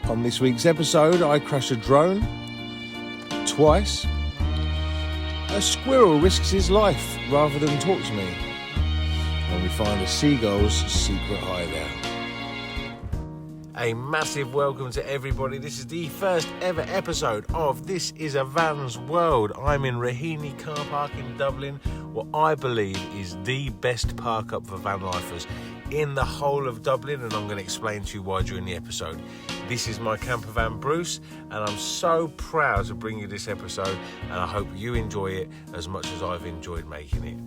On this week's episode, I crash a drone twice. A squirrel risks his life rather than talk to me. And we find a seagull's secret hideout. A massive welcome to everybody. This is the first ever episode of This Is a Van's World. I'm in Raheny car park in Dublin, what I believe is the best park up for van lifers in the whole of Dublin, and I'm going to explain to you why during the episode. This is my camper van Bruce, and I'm so proud to bring you this episode, and I hope you enjoy it as much as I've enjoyed making it.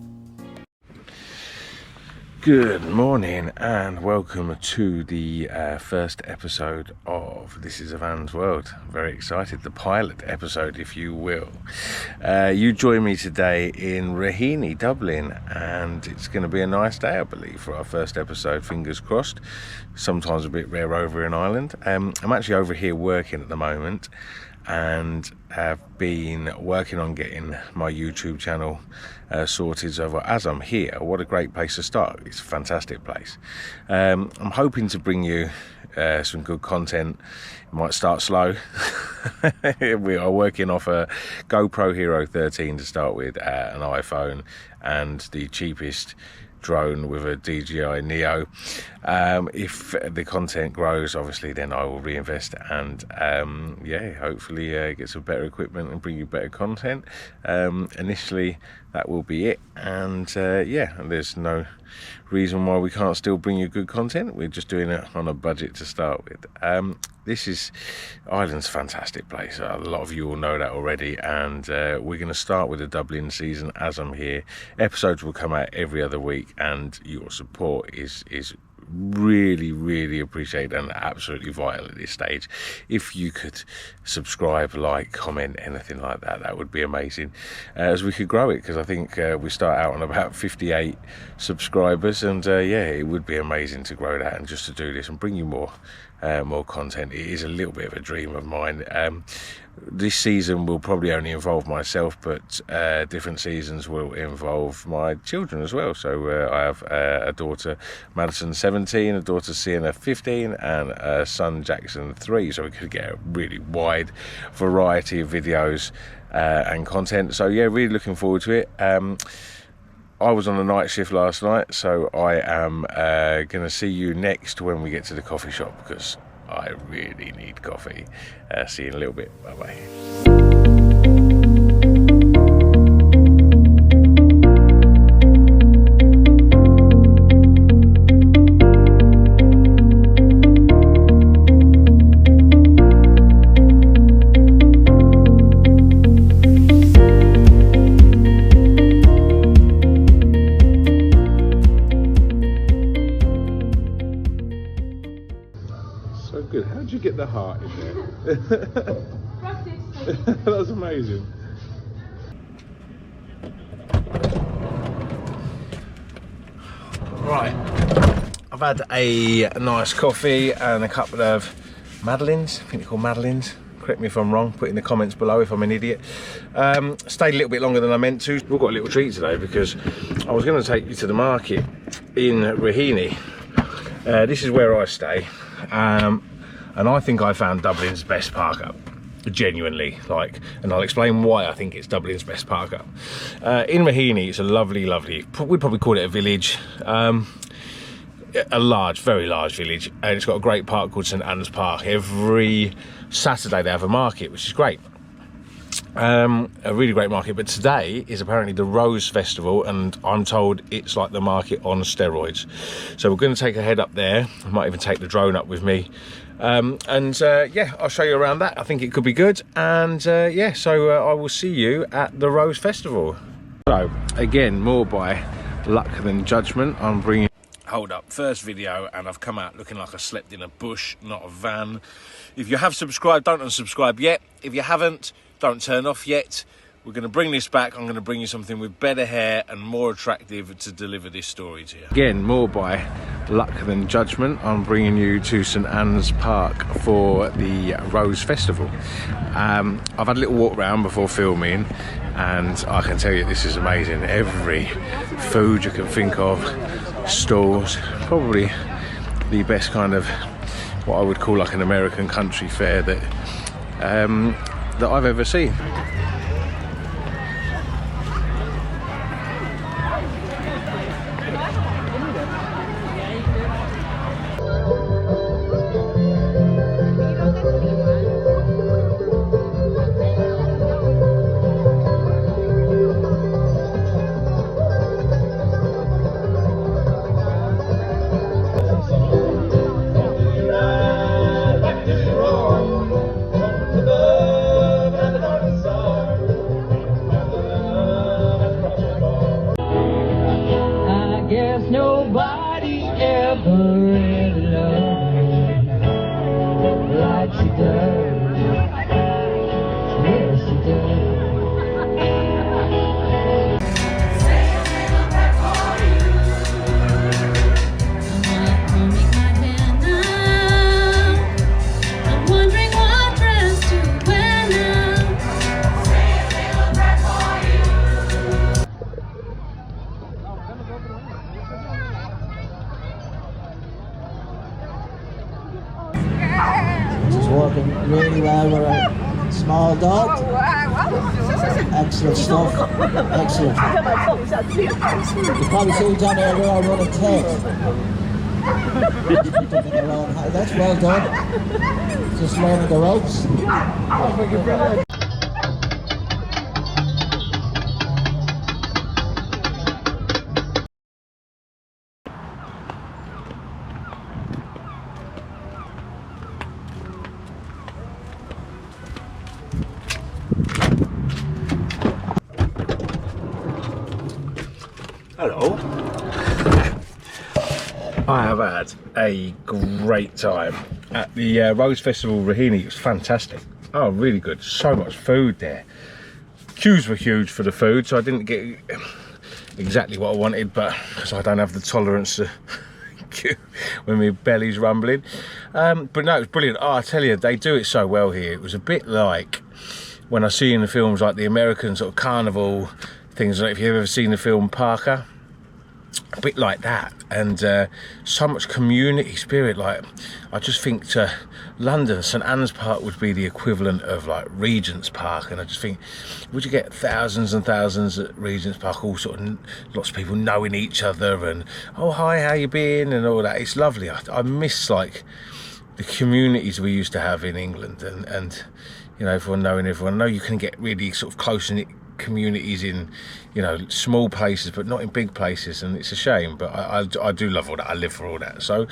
Good morning and welcome to the first episode of This Is a Van's World. Very excited, the pilot episode if you will. You join me today in Raheny, Dublin, and it's going to be a nice day I believe for our first episode, fingers crossed. Sometimes a bit rare over in Ireland. I'm actually over here working at the moment and have been working on getting my YouTube channel sorted. So as I'm here, what a great place to start. It's a fantastic place. I'm hoping to bring you some good content. It might start slow. We are working off a GoPro Hero 13 to start with, an iPhone, and the cheapest drone with a DJI Neo. If the content grows, obviously, then I will reinvest and hopefully get some better equipment and bring you better content. Initially that will be it, and there's no reason why we can't still bring you good content. We're just doing it on a budget to start with. Ireland's a fantastic place. A lot of you will know that already, and we're going to start with the Dublin season as I'm here. Episodes will come out every other week, and your support is really appreciated and absolutely vital at this stage. If you could subscribe, like, comment, anything like that, that would be amazing, as we could grow it, because I think we start out on about 58 subscribers, and it would be amazing to grow that and just to do this and bring you more content. It is a little bit of a dream of mine. This season will probably only involve myself, but different seasons will involve my children as well. So I have a daughter, Madison, 17, a daughter, Sienna, 15, and a son, Jackson, 3. So we could get a really wide variety of videos and content. So really looking forward to it. I was on a night shift last night, so I am going to see you next when we get to the coffee shop, because I really need coffee. See you in a little bit. Bye-bye. So good. How did you get the heart in there? Practice. That's amazing. Right, I've had a nice coffee and a couple of Madeleines. I think they're called Madeleines. Correct me if I'm wrong, put in the comments below if I'm an idiot. Stayed a little bit longer than I meant to. We've got a little treat today because I was going to take you to the market in Raheny. This is where I stay, and I think I found Dublin's best park up, genuinely, and I'll explain why I think it's Dublin's best park up. In Raheny, it's a lovely, we'd probably call it a village, a large, very large village, and it's got a great park called St Anne's Park. Every Saturday they have a market, which is great. A really great market, but today is apparently the Rose Festival, and I'm told it's like the market on steroids. So we're going to take a head up there. I might even take the drone up with me, I'll show you around that. I think it could be good, and so I will see you at the Rose Festival. So again, more by luck than judgment, I'm bringing... Hold up, first video, and I've come out looking like I slept in a bush, not a van. If you have subscribed, don't unsubscribe yet. If you haven't, don't turn off yet. We're going to bring this back. I'm going to bring you something with better hair and more attractive to deliver this story to you. Again, more by luck than judgment, I'm bringing you to St Anne's Park for the Rose Festival. I've had a little walk around before filming, and I can tell you this is amazing. Every food you can think of, stalls, probably the best kind of what I would call like an American country fair that I've ever seen. Nobody ever really loved me like she does. Yes, she does. Say a little prayer for you. I'm holding my hand now. I'm wondering what dress to wear now. Say a little prayer for you. She's working really well with her small dog. Excellent stuff. Excellent. You probably see down there, they're all running tails. That's well done. Just learning the ropes. Hello. I have had a great time at the Rose Festival, Raheny. It was fantastic. Oh, really good. So much food there. Queues were huge for the food, so I didn't get exactly what I wanted, but because I don't have the tolerance to queue when my belly's rumbling. But no, it was brilliant. Oh, I tell you, they do it so well here. It was a bit like when I see in the films like the American sort of carnival things, like if you've ever seen the film Parker, a bit like that, and so much community spirit. Like, I just think to London, St Anne's Park would be the equivalent of like Regent's Park, and I just think, would you get thousands and thousands at Regent's Park, all sort of lots of people knowing each other, and oh hi, how you been, and all that. It's lovely. I miss like the communities we used to have in England, and you know, everyone knowing everyone. I know you can get really sort of close knit communities in, you know, small places, but not in big places, and it's a shame. But I do love all that. I live for all that. So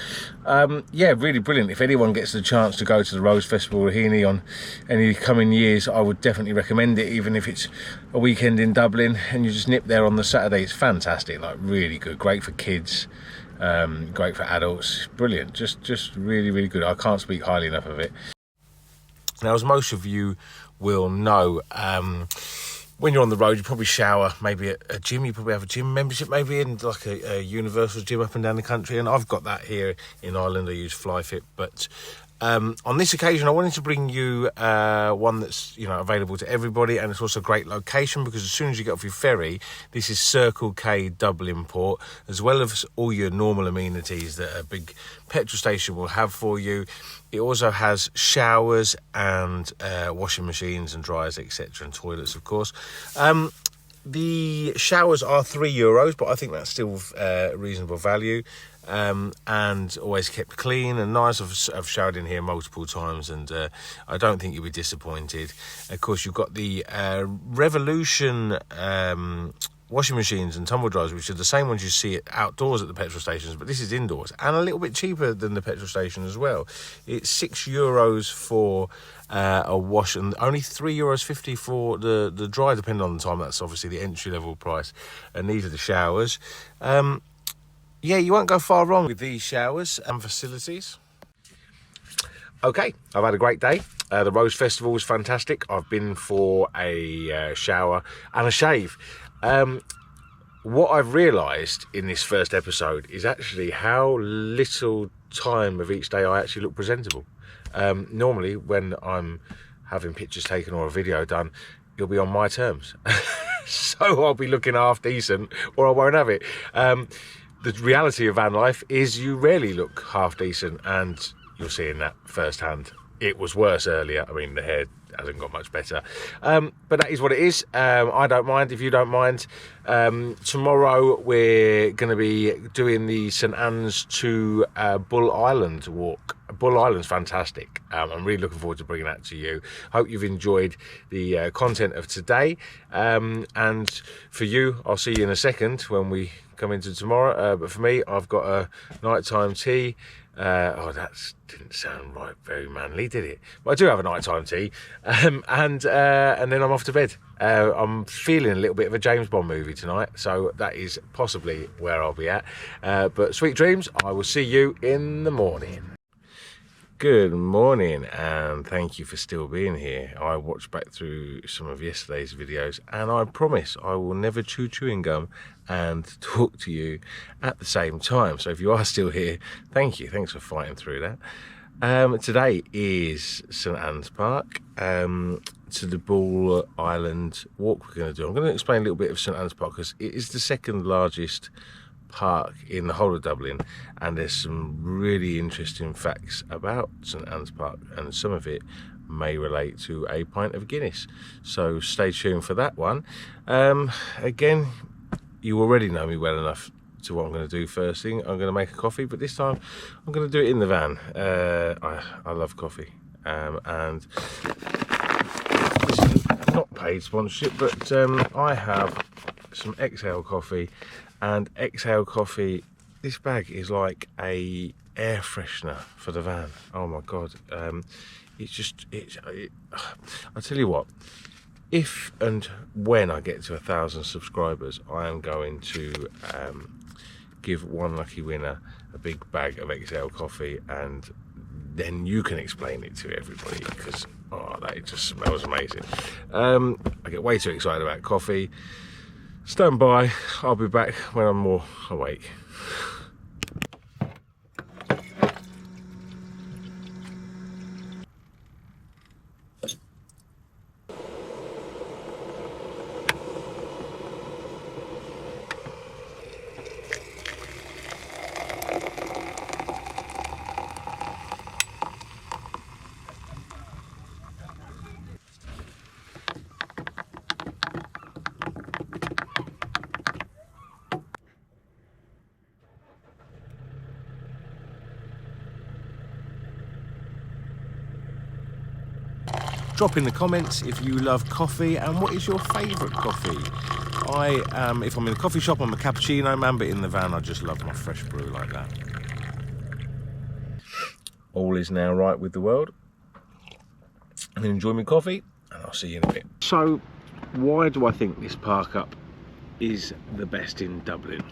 yeah, really brilliant. If anyone gets the chance to go to the Rose Festival Raheny on any coming years, I would definitely recommend it, even if it's a weekend in Dublin and you just nip there on the Saturday. It's fantastic, like really good, great for kids, great for adults, brilliant, just really, really good. I can't speak highly enough of it. Now, as most of you will know, when you're on the road, you probably shower maybe at a gym. You probably have a gym membership, maybe in like a universal gym up and down the country. And I've got that here in Ireland. I use FlyFit. But on this occasion, I wanted to bring you one that's, you know, available to everybody, and it's also a great location because as soon as you get off your ferry, this is Circle K Dublin Port, as well as all your normal amenities that a big petrol station will have for you. It also has showers and washing machines and dryers, etc., and toilets, of course. The showers are €3, but I think that's still reasonable value, and always kept clean and nice. I've showered in here multiple times, and I don't think you'll be disappointed. Of course, you've got the Revolution washing machines and tumble dryers, which are the same ones you see outdoors at the petrol stations, but this is indoors and a little bit cheaper than the petrol station as well. It's €6 for a wash, and only €3.50 for the dry, depending on the time. That's obviously the entry level price, and these are the showers. Yeah, you won't go far wrong with these showers and facilities. Okay, I've had a great day. The Rose Festival was fantastic. I've been for a shower and a shave. What I've realised in this first episode is actually how little time of each day I actually look presentable. Normally, when I'm having pictures taken or a video done, it'll be on my terms. So I'll be looking half decent or I won't have it. The reality of van life is you rarely look half decent, and you're seeing that firsthand. It was worse earlier. I mean, the hair hasn't got much better. But that is what it is. I don't mind if you don't mind. Tomorrow we're going to be doing the St Anne's to Bull Island walk. Bull Island's fantastic. I'm really looking forward to bringing that to you. Hope you've enjoyed the content of today. And for you, I'll see you in a second when we come into tomorrow. But for me, I've got a nighttime tea. Oh, that didn't sound right, very manly, did it? But I do have a nighttime tea, and then I'm off to bed. I'm feeling a little bit of a James Bond movie tonight, so that is possibly where I'll be at. But sweet dreams. I will see you in the morning. Good morning, and thank you for still being here. I watched back through some of yesterday's videos, and I promise I will never chew chewing gum and talk to you at the same time. So if you are still here, thank you. Thanks for fighting through that. Today is St Anne's Park, to the Bull Island walk we're going to do. I'm going to explain a little bit of St Anne's Park because it is the second largest park in the whole of Dublin, and there's some really interesting facts about St Anne's Park, and some of it may relate to a pint of Guinness, so stay tuned for that one. Again, you already know me well enough to what I'm going to do. First thing, I'm going to make a coffee, but this time I'm going to do it in the van. I love coffee, and this is not paid sponsorship, but I have some Exhale coffee. And Exhale coffee, this bag is like a air freshener for the van. Oh my god, I'll tell you what, if and when I get to 1,000 subscribers, I am going to give one lucky winner a big bag of Exhale coffee, and then you can explain it to everybody, because that just smells amazing. I get way too excited about coffee. Stand by, I'll be back when I'm more awake. Drop in the comments if you love coffee and what is your favourite coffee. If I'm in a coffee shop, I'm a cappuccino man, but in the van I just love my fresh brew like that. All is now right with the world. I'm going to enjoy my coffee, and I'll see you in a bit. So, why do I think this park up is the best in Dublin?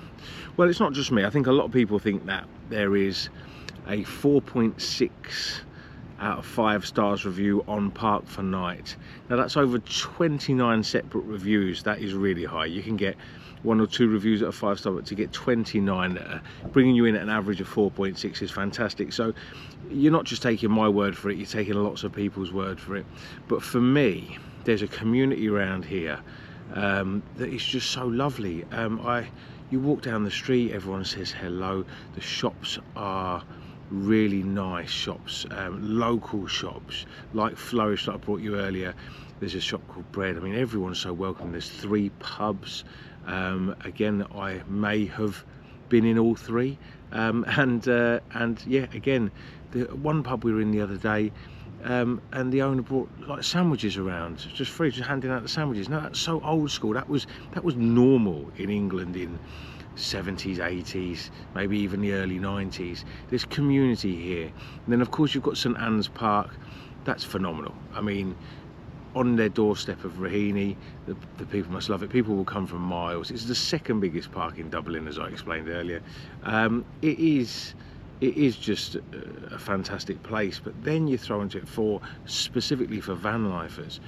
Well, it's not just me. I think a lot of people think that there is a 4.6 out of 5 stars review on Park for Night. Now that's over 29 separate reviews. That is really high. You can get 1 or 2 reviews that are 5-star, but to get 29 that are bringing you in at an average of 4.6 is fantastic. So you're not just taking my word for it, you're taking lots of people's word for it. But for me, there's a community around here that is just so lovely. You walk down the street, everyone says hello. The shops are really nice shops, local shops like Flourish that I brought you earlier. There's a shop called Bread. I mean, everyone's so welcome. There's 3 pubs. Again, I may have been in all 3, and yeah, again, the one pub we were in the other day, and the owner brought like sandwiches around, just free, just handing out the sandwiches. Now that's so old school. That was normal in England in 70s, 80s, maybe even the early 90s. There's community here. And then of course you've got St Anne's Park. That's phenomenal. I mean, on their doorstep of Raheny, the people must love it. People will come from miles. It's the second biggest park in Dublin, as I explained earlier. It is just a fantastic place. But then you throw into it specifically for van lifers.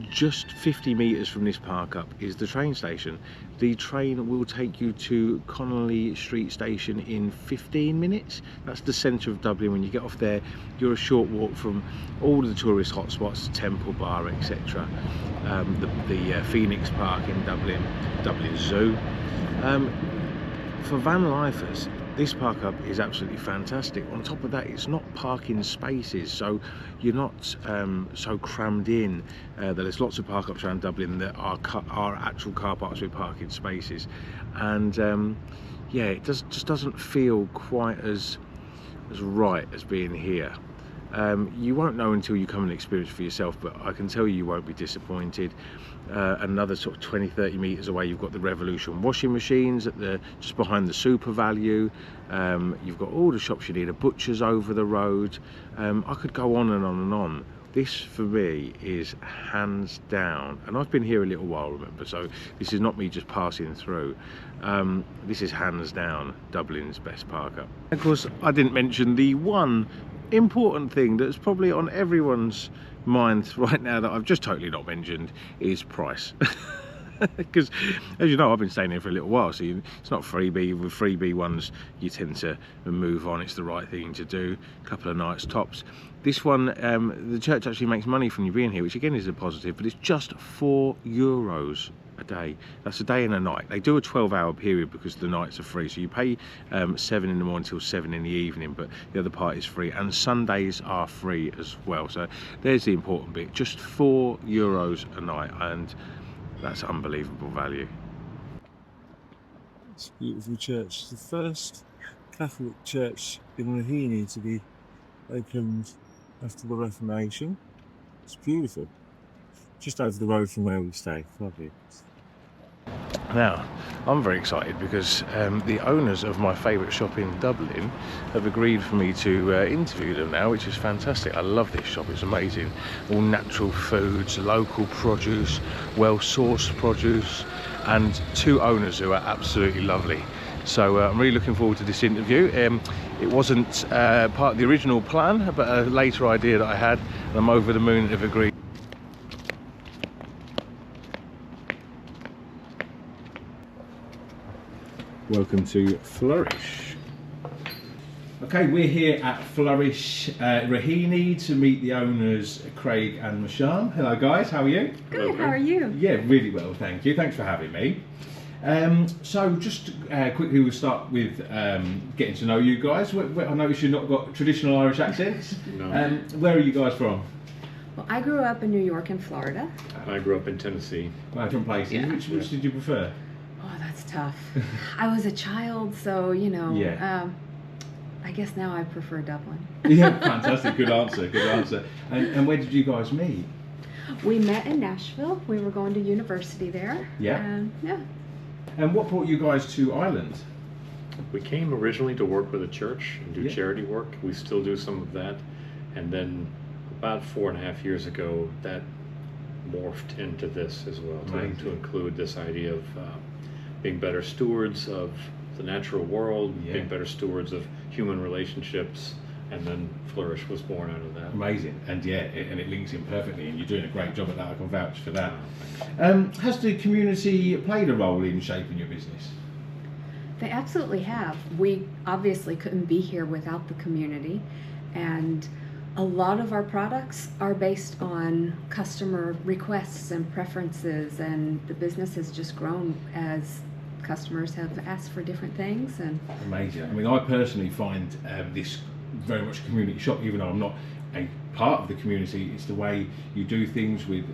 Just 50 metres from this park up is the train station. The train will take you to Connolly Street Station in 15 minutes. That's the centre of Dublin. When you get off there, you're a short walk from all the tourist hotspots, Temple Bar, etc. The Phoenix Park in Dublin, Dublin Zoo. For van lifers, this park up is absolutely fantastic. On top of that, it's not parking spaces, so you're not so crammed in. There's lots of park ups around Dublin that are actual car parks with parking spaces, and yeah, it just doesn't feel quite as right as being here. You won't know until you come and experience for yourself, but I can tell you won't be disappointed. Another sort of 20-30 metres away, you've got the Revolution washing machines at just behind the Super Value. You've got all the shops you need, a butcher's over the road. I could go on and on and on. This for me is hands down, and I've been here a little while, remember, so this is not me just passing through. This is hands down Dublin's best park up. Of course, I didn't mention the one important thing that's probably on everyone's mind right now that I've just totally not mentioned is price. Because as you know, I've been staying here for a little while, so it's not freebie. With freebie ones you tend to move on, it's the right thing to do, a couple of nights tops. This one, the church actually makes money from you being here, which again is a positive, but it's just €4 a day. That's a day and a night. They do a 12-hour period because the nights are free, so you pay 7 in the morning till 7 in the evening, but the other part is free, and Sundays are free as well. So there's the important bit, just €4 a night, and that's unbelievable value. It's a beautiful church. It's the first Catholic church in Raheny to be opened after the Reformation. It's beautiful. Just over the road from where we stay. Lovely. Now, I'm very excited because the owners of my favourite shop in Dublin have agreed for me to interview them now, which is fantastic. I love this shop, it's amazing. All natural foods, local produce, well-sourced produce, and two owners who are absolutely lovely. So I'm really looking forward to this interview. It wasn't part of the original plan, but a later idea that I had, and I'm over the moon that they've agreed. Welcome to Flourish. Okay, we're here at Flourish Raheny to meet the owners, Craig and Masham. Hello guys, how are you? Good, how are you? Yeah, really well, thank you. Thanks for having me. So just quickly we'll start with getting to know you guys. I notice you've not got traditional Irish accents. No. Where are you guys from? Well, I grew up in New York and Florida. I grew up in Tennessee. Different places. Yeah. Which did you prefer? Oh, that's tough. I was a child, so, you know, Yeah. I guess now I prefer Dublin. Yeah, fantastic. Good answer. Good answer. And where did you guys meet? We met in Nashville. We were going to university there. Yeah. Yeah. And what brought you guys to Ireland? We came originally to work with a church and do Yeah. charity work. We still do some of that. And then about 4.5 years ago, that morphed into this as well, Amazing. to include this idea of being better stewards of the natural world, Yeah. being better stewards of human relationships, and then Flourish was born out of that. Amazing. And yeah, and it links in perfectly, and you're doing a great job at that. I can vouch for that. Thanks. Has the community played a role in shaping your business? They absolutely have. We obviously couldn't be here without the community, and a lot of our products are based on customer requests and preferences, and the business has just grown as customers have asked for different things. And Amazing. I mean, I personally find this very much a community shop, even though I'm not a part of the community. It's the way you do things with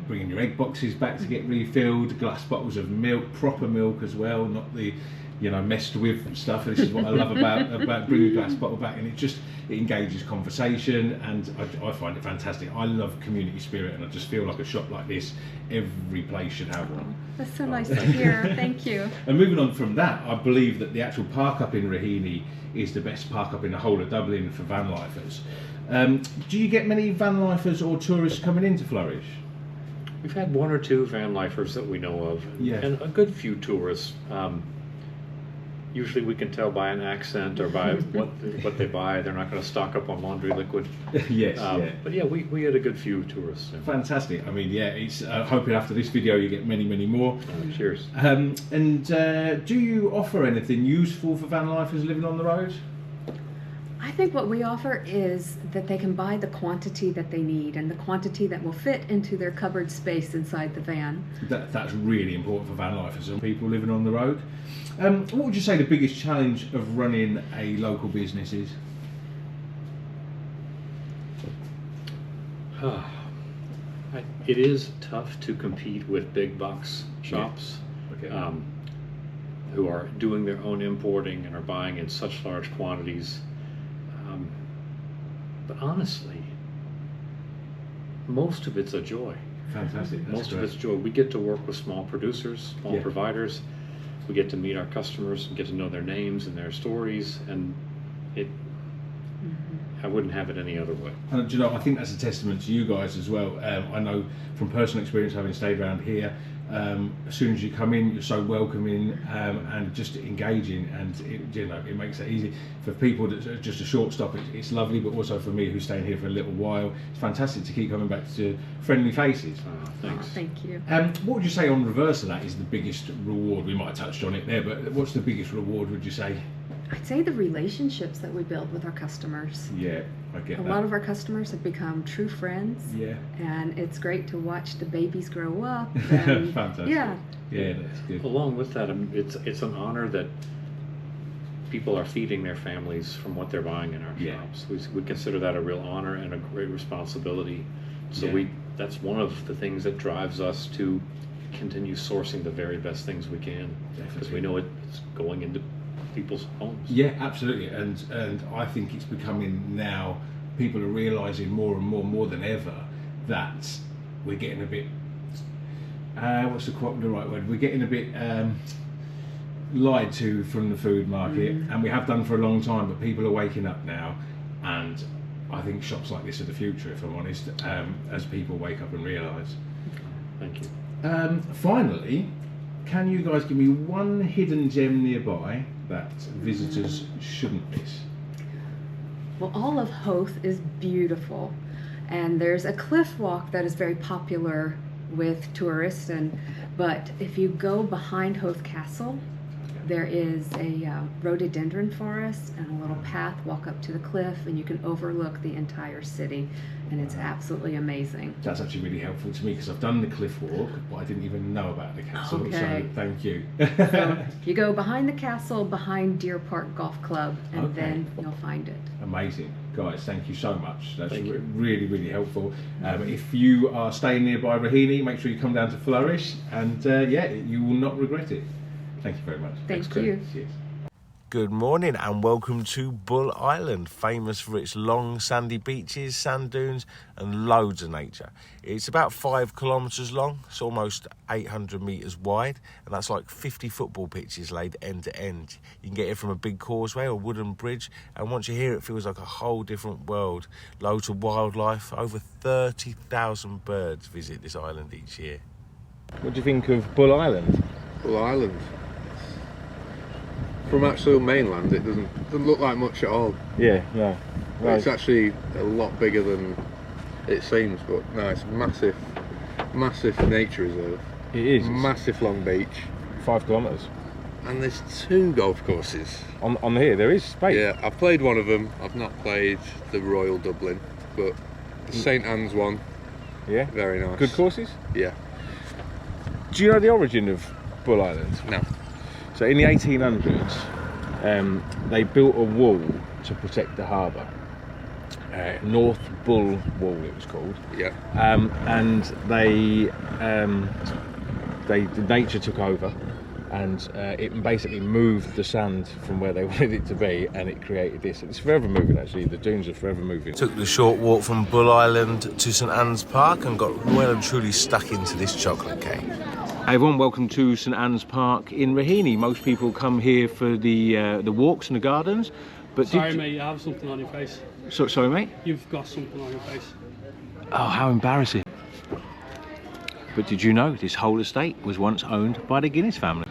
bringing your egg boxes back to get refilled, glass bottles of milk, proper milk as well, not the messed with stuff. This is what I love about bringing a glass bottle back, and it engages conversation, and I find it fantastic. I love community spirit, and I just feel like a shop like this, every place should have one. that's so nice to hear. Thank you. And moving on from that, I believe that the actual park up in Raheny is the best park up in the whole of Dublin for vanlifers. Do you get many vanlifers or tourists coming into Flourish? We've had 1 or 2 van lifers that we know of, Yeah. and a good few tourists. Usually we can tell by an accent or by what they buy. They're not going to stock up on laundry liquid. Yes, yeah. But yeah, we had a good few tourists. Fantastic. I mean, yeah, it's hoping after this video you get many, many more. Cheers. And do you offer anything useful for van lifers living on the road? I think what we offer is that they can buy the quantity that they need and the quantity that will fit into their cupboard space inside the van. That's really important for van life and people living on the road. What would you say the biggest challenge of running a local business is? It is tough to compete with big box shops. Okay. Who are doing their own importing and are buying in such large quantities. But honestly, most of it's a joy. Fantastic. That's Most great. of it's joy. We get to work with small producers, small Yeah. providers. We get to meet our customers and get to know their names and their stories, and I wouldn't have it any other way. And do you know, I think that's a testament to you guys as well. I know from personal experience, having stayed around here, as soon as you come in, you're so welcoming and just engaging, and it makes it easy for people that are just a short stop. It's lovely, but also for me, who's staying here for a little while, it's fantastic to keep coming back to friendly faces. Thanks. Thank you. What would you say on reverse of that is the biggest reward? We might have touched on it there, but what's the biggest reward, would you say? I'd say the relationships that we build with our customers. Yeah, I get A that. lot of our customers have become true friends. Yeah. And it's great to watch the babies grow up. And Fantastic. Yeah. Yeah, that's good. Along with that, it's an honor that people are feeding their families from what they're buying in our Yeah. shops. We consider that a real honor and a great responsibility. So Yeah. that's one of the things that drives us to continue sourcing the very best things we can, because Definitely. we know it's going into people's homes. Yeah, absolutely, and I think it's becoming now. People are realising more and more than ever that we're getting a bit. What's the right word? We're getting a bit lied to from the food market, and we have done for a long time. But people are waking up now, and I think shops like this are the future, if I'm honest. As people wake up and realise. Thank you. Finally, can you guys give me one hidden gem nearby that visitors shouldn't miss? Well, all of Hoth is beautiful, and there's a cliff walk that is very popular with tourists. But if you go behind Hoth Castle, there is a rhododendron forest and a little path. Walk up to the cliff, and you can overlook the entire city, and it's absolutely amazing. That's actually really helpful to me because I've done the cliff walk, but I didn't even know about the castle. Okay. So thank you. So you go behind the castle, behind Deer Park Golf Club, and Okay. then you'll find it. Amazing, guys! Thank you so much. That's Thank you. really helpful. If you are staying nearby Raheny, make sure you come down to Flourish, and you will not regret it. Thank you very much. Thank Thanks, Chris. you. Cheers. Good morning and welcome to Bull Island, famous for its long sandy beaches, sand dunes and loads of nature. It's about 5 kilometres long, it's almost 800 metres wide, and that's like 50 football pitches laid end to end. You can get here from a big causeway or wooden bridge, and once you're here it feels like a whole different world. Loads of wildlife, over 30,000 birds visit this island each year. What do you think of Bull Island? Bull Island. From actual mainland, it doesn't look like much at all. Yeah, no. It's actually a lot bigger than it seems, but no, it's a massive nature reserve. It is. Massive long beach, 5 kilometres. and there's 2 golf courses. On here, there is space. Yeah, I've played one of them. I've not played the Royal Dublin, but the St Anne's one, Yeah. very nice. Good courses. Yeah. Do you know the origin of Bull Island? No. So in the 1800s, they built a wall to protect the harbour. North Bull Wall, it was called. Yeah. And nature took over, and it basically moved the sand from where they wanted it to be, and it created this. It's forever moving, actually. The dunes are forever moving. Took the short walk from Bull Island to St Anne's Park and got well and truly stuck into this chocolate cake. Hey everyone, welcome to St Anne's Park in Raheny. Most people come here for the walks and the gardens, but Sorry, mate, you have something on your face. Sorry, mate. You've got something on your face. Oh, how embarrassing! But did you know this whole estate was once owned by the Guinness family?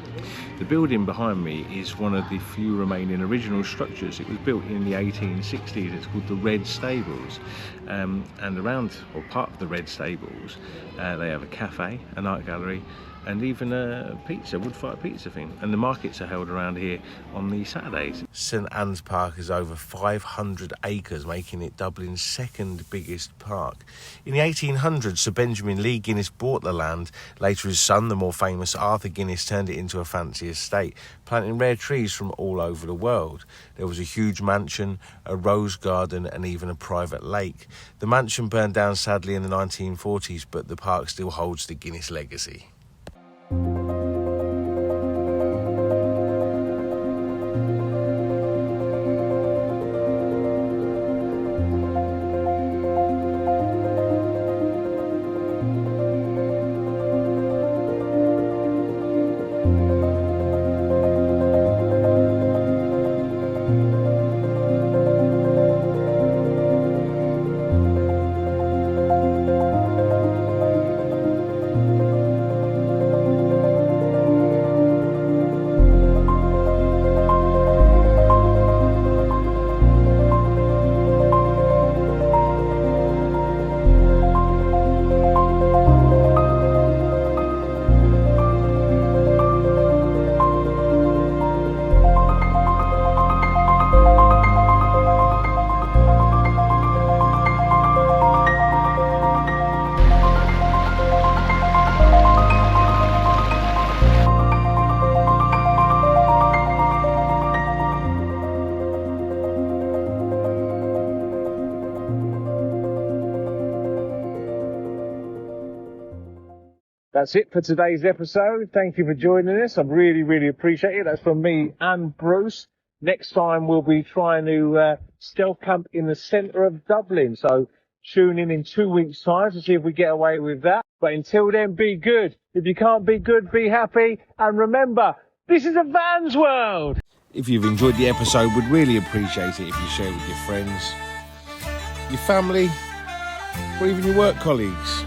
The building behind me is one of the few remaining original structures. It was built in the 1860s. It's called the Red Stables, and around, or part of the Red Stables, they have a cafe, an art gallery, and even a wood-fired pizza thing. And the markets are held around here on the Saturdays. St Anne's Park is over 500 acres, making it Dublin's second biggest park. In the 1800s, Sir Benjamin Lee Guinness bought the land. Later, his son, the more famous Arthur Guinness, turned it into a fancy estate, planting rare trees from all over the world. There was a huge mansion, a rose garden, and even a private lake. The mansion burned down sadly in the 1940s, but the park still holds the Guinness legacy. That's it for today's episode. Thank you for joining us. I really appreciate it. That's from me and Bruce. Next time we'll be trying to stealth camp in the centre of Dublin. So tune in 2 weeks' time to see if we get away with that. But until then, be good. If you can't be good, be happy. And remember, this is a van's world. If you've enjoyed the episode, we'd really appreciate it if you share it with your friends, your family, or even your work colleagues.